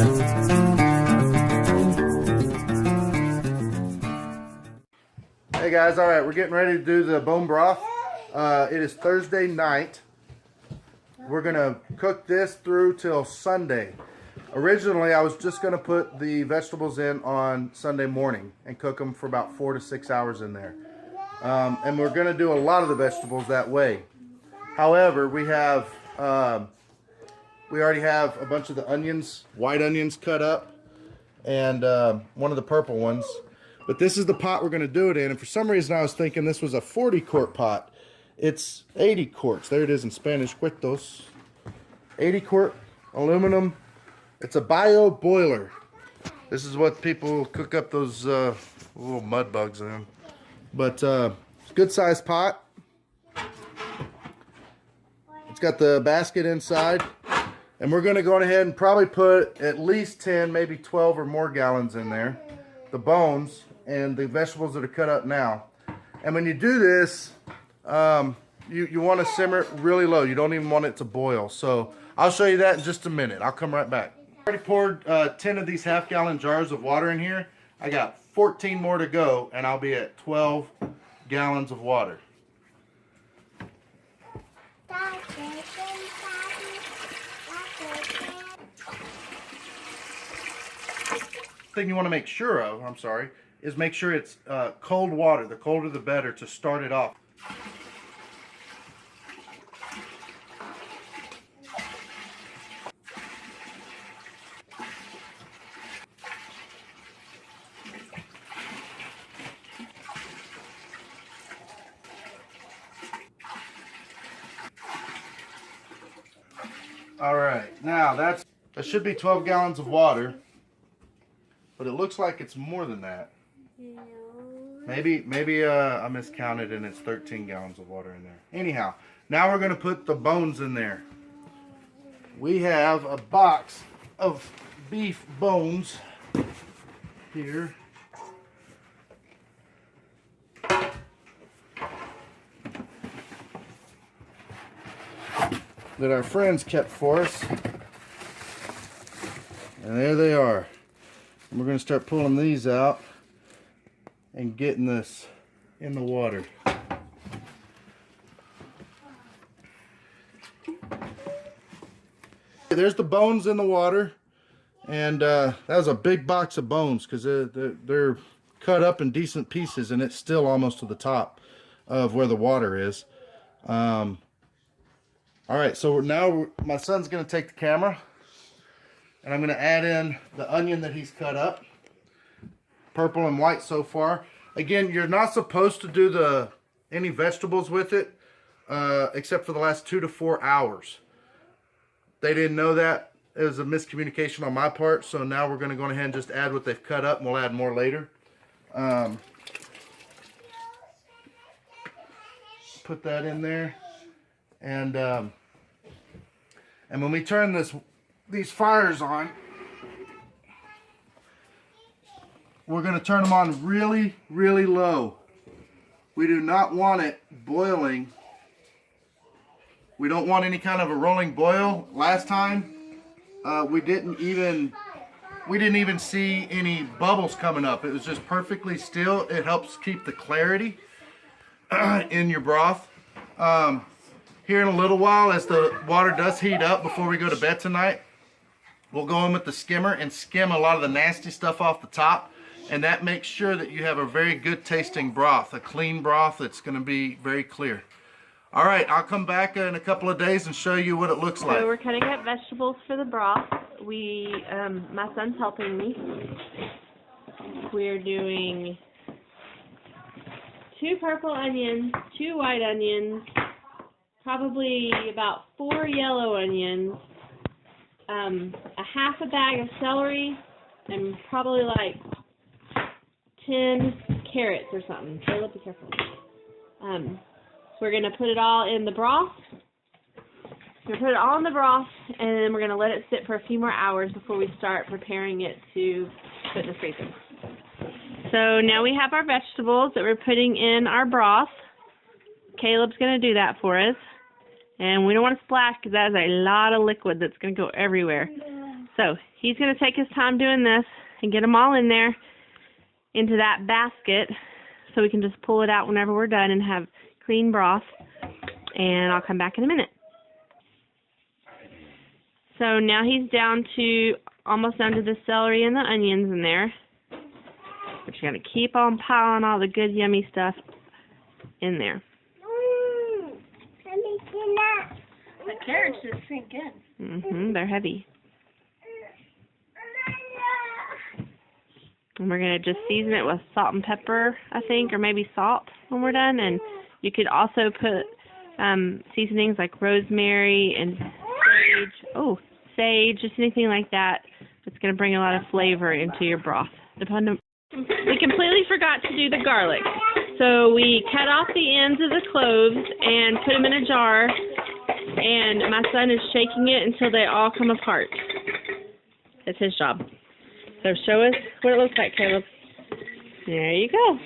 Hey guys, all right, we're getting ready to do the bone broth. It is Thursday night. We're gonna cook this through till Sunday. Originally, I was just gonna put the vegetables in on Sunday morning and cook them for about 4 to 6 hours in there. And we're gonna do a lot of the vegetables that way. However, we already have a bunch of the onions, white onions cut up, and one of the purple ones. But this is the pot we're going to do it in, and for some reason I was thinking this was a 40-quart pot. It's 80 quarts. There it is in Spanish, cuartos. 80-quart aluminum. It's a bio boiler. This is what people cook up those little mud bugs in. But good-sized pot. It's got the basket inside. And we're going to go ahead and probably put at least 10, maybe 12 or more gallons in there. The bones and the vegetables that are cut up now. And when you do this, you want to simmer it really low. You don't even want it to boil. So I'll show you that in just a minute. I'll come right back. I already poured 10 of these half-gallon jars of water in here. I got 14 more to go, and I'll be at 12 gallons of water. Thing you want to make sure of, is make sure it's cold water. The colder the better to start it off. All right, now that should be 12 gallons of water. But it looks like it's more than that. No. Maybe I miscounted and it's 13 gallons of water in there. Anyhow, now we're going to put the bones in there. We have a box of beef bones here. That our friends kept for us. And there they are. And we're going to start pulling these out and getting this in the water. There's the bones in the water, and that was a big box of bones because they're cut up in decent pieces, and it's still almost to the top of where the water is. All right, so now my son's going to take the camera. And I'm going to add in the onion that he's cut up. Purple and white so far. Again, you're not supposed to do any vegetables with it, except for the last 2 to 4 hours. They didn't know that. It was a miscommunication on my part. So now we're going to go ahead and just add what they've cut up, and we'll add more later. Put that in there. And when we turn these fires on, we're going to turn them on really, really low. We do not want it boiling. We don't want any kind of a rolling boil. Last time, we didn't even see any bubbles coming up. It was just perfectly still. It helps keep the clarity in your broth. Here in a little while, as the water does heat up before we go to bed tonight, we'll go in with the skimmer and skim a lot of the nasty stuff off the top, and that makes sure that you have a very good tasting broth, a clean broth that's going to be very clear. All right, I'll come back in a couple of days and show you what it looks like. So we're cutting up vegetables for the broth. My son's helping me. We're doing 2 purple onions, 2 white onions, probably about 4 yellow onions, a half a bag of celery, and probably like 10 carrots or something. So be careful. So we're going to put it all in the broth. We're going to put it all in the broth, and then we're going to let it sit for a few more hours before we start preparing it to put in the freezer. So now we have our vegetables that we're putting in our broth. Caleb's going to do that for us. And we don't want to splash because that is a lot of liquid that's going to go everywhere. So So he's going to take his time doing this and get them all in there into that basket so we can just pull it out whenever we're done and have clean broth. And I'll come back in a minute. So now he's down to almost down to the celery and the onions in there. But you got to keep on piling all the good yummy stuff in there. The carrots just sink in. They're heavy. And we're going to just season it with salt and pepper, I think, or maybe salt when we're done. And you could also put seasonings like rosemary and sage, just anything like that. It's going to bring a lot of flavor into your broth. We completely forgot to do the garlic. So we cut off the ends of the cloves and put them in a jar. And my son is shaking it until they all come apart. It's his job. So show us what it looks like, Caleb. There you go.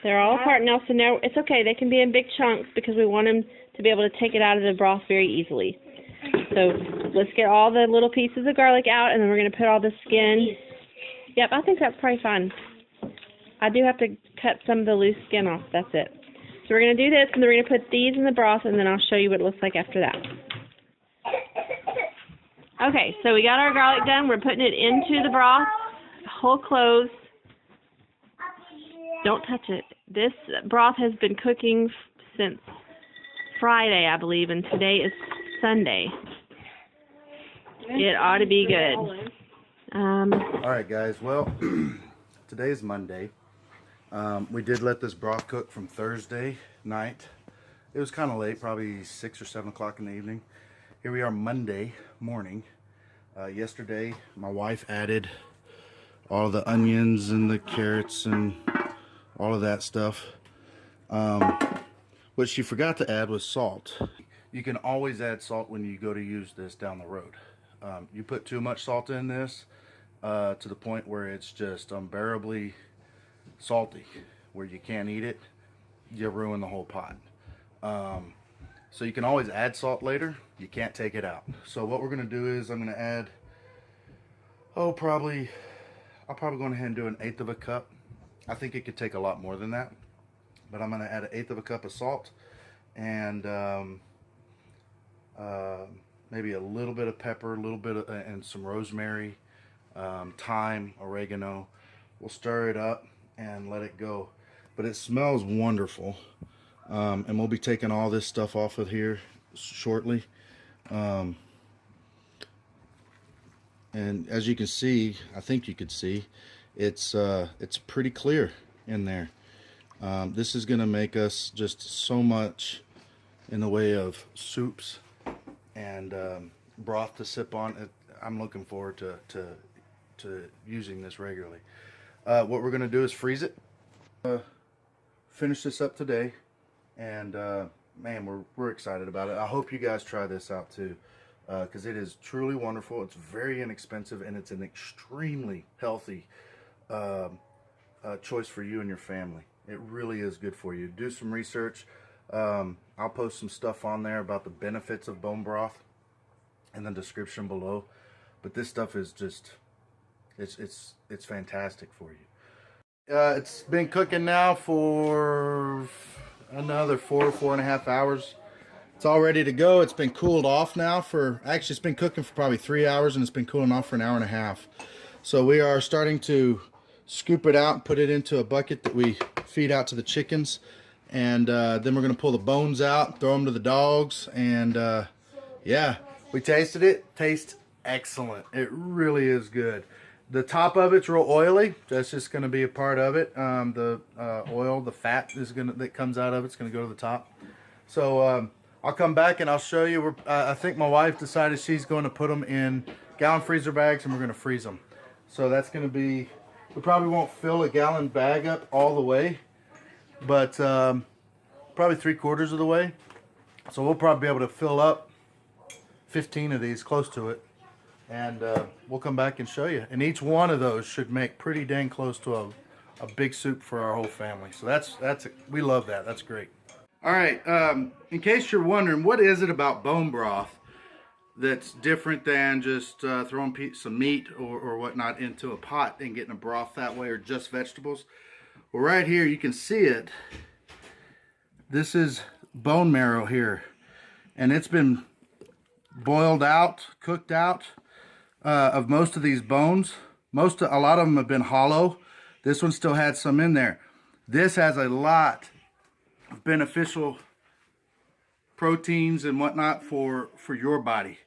They're all apart now, so now it's okay. They can be in big chunks because we want them to be able to take it out of the broth very easily. So let's get all the little pieces of garlic out, and then we're going to put all the skin. Yep, I think that's probably fine. I do have to cut some of the loose skin off. That's it. So we're going to do this, and then we're going to put these in the broth, and then I'll show you what it looks like after that. Okay, so we got our garlic done. We're putting it into the broth, whole cloves. Don't touch it. This broth has been cooking since Friday, I believe, and today is Sunday. It ought to be good. All right, guys. Well, today is Monday. We did let this broth cook from Thursday night. It was kind of late, probably 6 or 7 o'clock in the evening. Here we are Monday morning. Yesterday, my wife added all the onions and the carrots and all of that stuff. What she forgot to add was salt. You can always add salt when you go to use this down the road. You put too much salt in this to the point where it's just unbearably salty, where you can't eat it, you ruin the whole pot. So you can always add salt later. You can't take it out. So what we're going to do is I'm going to add, I'll probably go ahead and do 1/8 of a cup. I think it could take a lot more than that. But I'm going to add 1/8 of a cup of salt and maybe a little bit of pepper, a little bit of, and some rosemary, thyme, oregano. We'll stir it up and let it go. But it smells wonderful. And we'll be taking all this stuff off of here shortly. And as you can see, I think you could see, it's pretty clear in there. This is going to make us just so much in the way of soups and broth to sip on. I'm looking forward to using this regularly. What we're going to do is freeze it. Finish this up today. And man, we're excited about it. I hope you guys try this out too, because it is truly wonderful. It's very inexpensive, and it's an extremely healthy choice for you and your family. It really is good for you. Do some research. I'll post some stuff on there about the benefits of bone broth in the description below. But this stuff is just, it's fantastic for you. It's been cooking now for another 4.5 hours. It's all ready to go. It's been cooled off now actually it's been cooking for probably 3 hours, and it's been cooling off for 1.5 hours. So we are starting to scoop it out and put it into a bucket that we feed out to the chickens, and then we're going to pull the bones out, throw them to the dogs, and yeah, we tasted it. Tastes excellent. It really is good. The top of it's real oily. That's just going to be a part of it. The oil, the fat that comes out of it's going to go to the top. So I'll come back and I'll show you. I think my wife decided she's going to put them in gallon freezer bags, and we're going to freeze them. So that's going to be, we probably won't fill a gallon bag up all the way, but probably 3/4 of the way. So we'll probably be able to fill up 15 of these, close to it. And we'll come back and show you. And each one of those should make pretty dang close to a big soup for our whole family. So that's we love that. That's great. All right. In case you're wondering, what is it about bone broth that's different than just throwing some meat or whatnot into a pot and getting a broth that way, or just vegetables. Well, right here you can see it. This is bone marrow here, and it's been boiled out, cooked out of most of these bones. A lot of them have been hollow. This one still had some in there. This has a lot of beneficial proteins and whatnot for your body,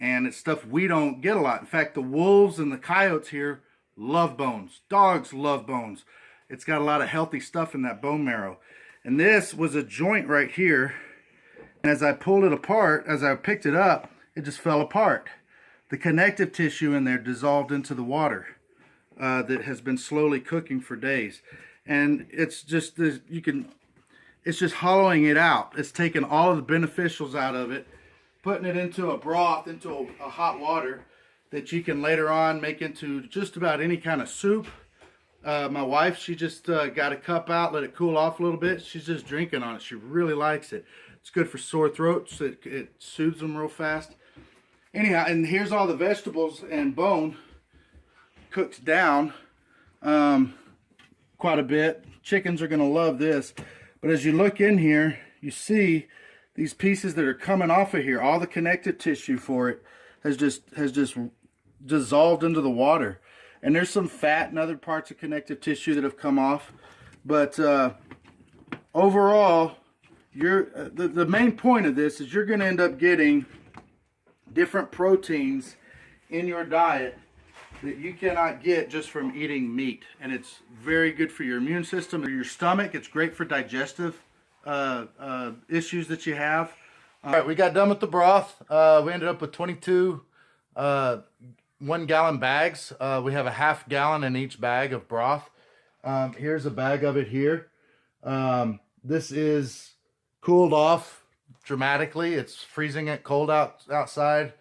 and it's stuff we don't get a lot. In fact, the wolves and the coyotes here love bones. Dogs love bones. It's got a lot of healthy stuff in that bone marrow. And this was a joint right here, and as I pulled it apart, as I picked it up, it just fell apart. The connective tissue in there dissolved into the water that has been slowly cooking for days, and it's just it's just hollowing it out. It's taking all of the beneficials out of it, putting it into a broth, into a hot water that you can later on make into just about any kind of soup. My wife, she just got a cup out, let it cool off a little bit. She's just drinking on it. She really likes it. It's good for sore throats. It soothes them real fast. Anyhow, and here's all the vegetables and bone cooked down quite a bit. Chickens are going to love this. But as you look in here, you see these pieces that are coming off of here. All the connective tissue for it has just dissolved into the water. And there's some fat and other parts of connective tissue that have come off. But overall, the main point of this is you're going to end up getting different proteins in your diet that you cannot get just from eating meat. And it's very good for your immune system or your stomach. It's great for digestive issues that you have. All right, we got done with the broth. We ended up with 22 1-gallon bags. We have a half gallon in each bag of broth. Here's a bag of it here. This is cooled off dramatically. It's freezing it cold outside.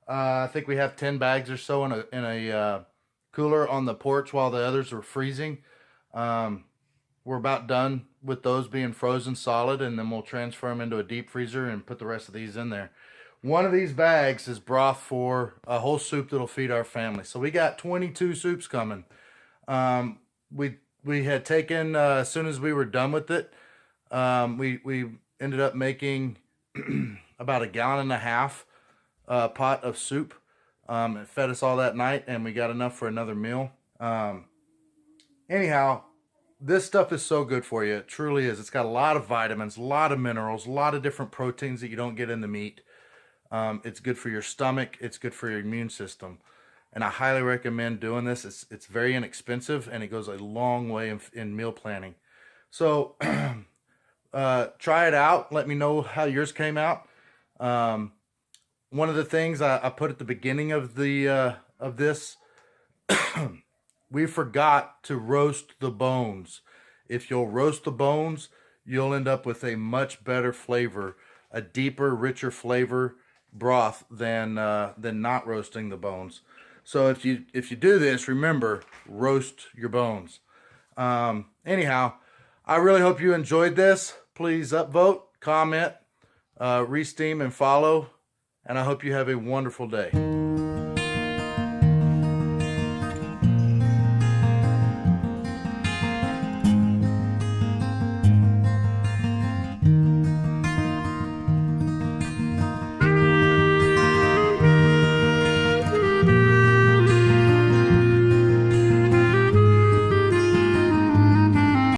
I think we have 10 bags or so in a cooler on the porch while the others are freezing. We're about done with those being frozen solid, and then we'll transfer them into a deep freezer and put the rest of these in there. One of these bags is broth for a whole soup that'll feed our family. So we got 22 soups coming. We had taken, as soon as we were done with it, we ended up making about 1.5 gallons pot of soup. It fed us all that night, and we got enough for another meal. Anyhow, this stuff is so good for you. It truly is. It's got a lot of vitamins, a lot of minerals, a lot of different proteins that you don't get in the meat. It's good for your stomach. It's good for your immune system. And I highly recommend doing this. It's very inexpensive, and it goes a long way in meal planning. So try it out. Let me know how yours came out. One of the things I put at the beginning of this, we forgot to roast the bones. If you'll roast the bones, you'll end up with a much better flavor, a deeper, richer flavor broth than not roasting the bones. So if you do this, remember, roast your bones. Anyhow, I really hope you enjoyed this. Please upvote, comment, re-steam, and follow. And I hope you have a wonderful day.